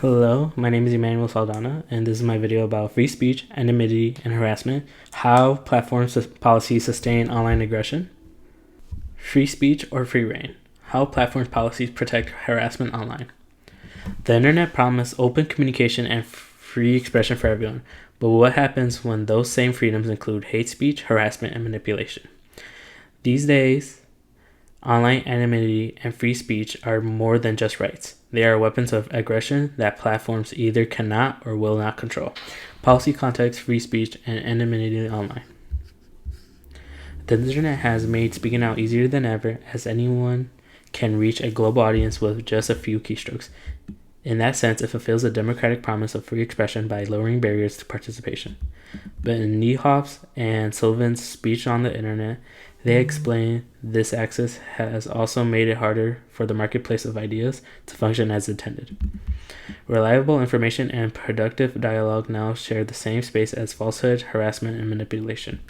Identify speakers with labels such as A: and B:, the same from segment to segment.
A: Hello, my name is Emmanuel Saldana, and this is my video about free speech, anonymity, and harassment, how platforms policies sustain online aggression, free speech or free reign, how platform policies protect harassment online. The internet promised open communication and free expression for everyone, but what happens when those same freedoms include hate speech, harassment, and manipulation? These days, online anonymity and free speech are more than just rights. They are weapons of aggression that platforms either cannot or will not control. Policy context, free speech, and anonymity online. The internet has made speaking out easier than ever, as anyone can reach a global audience with just a few keystrokes. In that sense, it fulfills the democratic promise of free expression by lowering barriers to participation. But in Niehoff's and Sullivan's speech on the internet, they explain this access has also made it harder for the marketplace of ideas to function as intended. Reliable information and productive dialogue now share the same space as falsehood, harassment, and manipulation.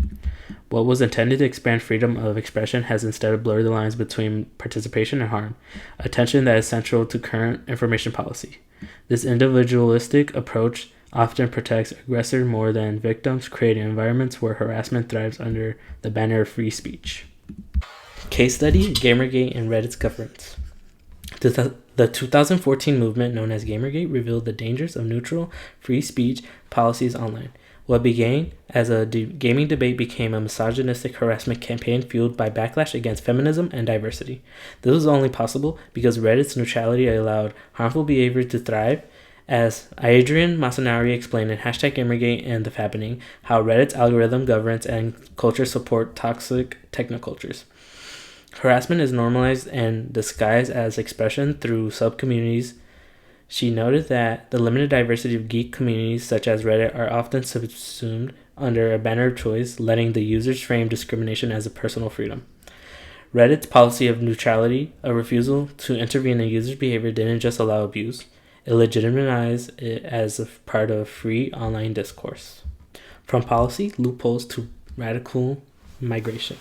A: What was intended to expand freedom of expression has instead blurred the lines between participation and harm, a tension that is central to current information policy. This individualistic approach often protects aggressors more than victims, creating environments where harassment thrives under the banner of free speech. Case study, Gamergate and Reddit's governance. The 2014 movement known as Gamergate revealed the dangers of neutral, free speech policies online. What began as a gaming debate became a misogynistic harassment campaign fueled by backlash against feminism and diversity. This was only possible because Reddit's neutrality allowed harmful behavior to thrive. As Adrian Masanari explained in #Gamergate and The Fappening, how Reddit's algorithm, governance, and culture support toxic technocultures. Harassment is normalized and disguised as expression through subcommunities. She noted that the limited diversity of geek communities such as Reddit are often subsumed under a banner of choice, letting the users frame discrimination as a personal freedom. Reddit's policy of neutrality, a refusal to intervene in users' behavior, didn't just allow abuse. It legitimized it as a part of free online discourse. From policy loopholes to radical migration.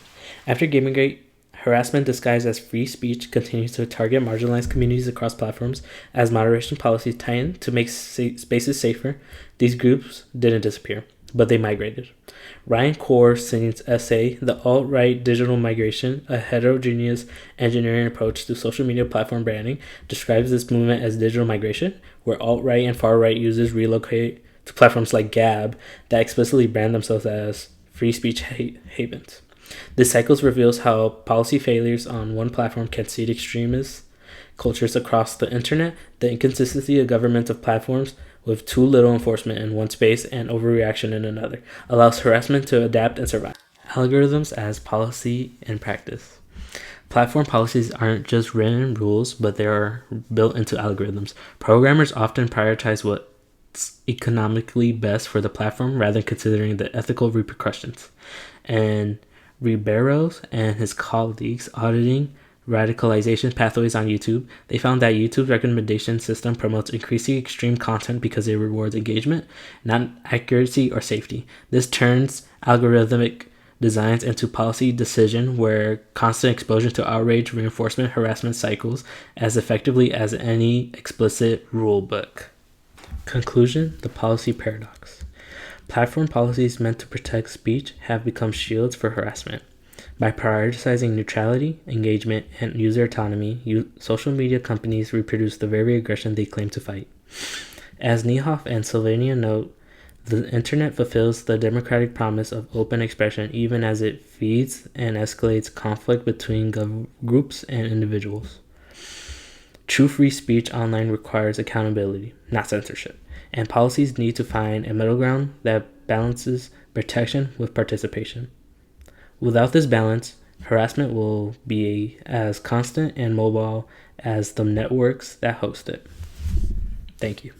A: After Gamergate, harassment disguised as free speech continues to target marginalized communities across platforms. As moderation policies tighten to make spaces safer, these groups didn't disappear, but they migrated. Ryan Corsen's essay, The Alt-Right Digital Migration, a heterogeneous engineering approach to social media platform branding, describes this movement as digital migration, where alt-right and far-right users relocate to platforms like Gab that explicitly brand themselves as free speech havens. This cycle reveals how policy failures on one platform can seed extremist cultures across the internet. The inconsistency of government of platforms with too little enforcement in one space and overreaction in another allows harassment to adapt and survive. Algorithms as policy and practice. Platform policies aren't just written rules, but they are built into algorithms. Programmers often prioritize what's economically best for the platform rather than considering the ethical repercussions. And Ribeiro and his colleagues auditing radicalization pathways on YouTube, they found that YouTube's recommendation system promotes increasingly extreme content because it rewards engagement, not accuracy or safety. This turns algorithmic designs into policy decision where constant exposure to outrage, reinforcement, harassment cycles as effectively as any explicit rule book. Conclusion, the policy paradox. Platform policies meant to protect speech have become shields for harassment. By prioritizing neutrality, engagement, and user autonomy, social media companies reproduce the very aggression they claim to fight. As Niehoff and Sylvania note, the internet fulfills the democratic promise of open expression even as it feeds and escalates conflict between groups and individuals. True free speech online requires accountability, not censorship, and policies need to find a middle ground that balances protection with participation. Without this balance, harassment will be as constant and mobile as the networks that host it. Thank you.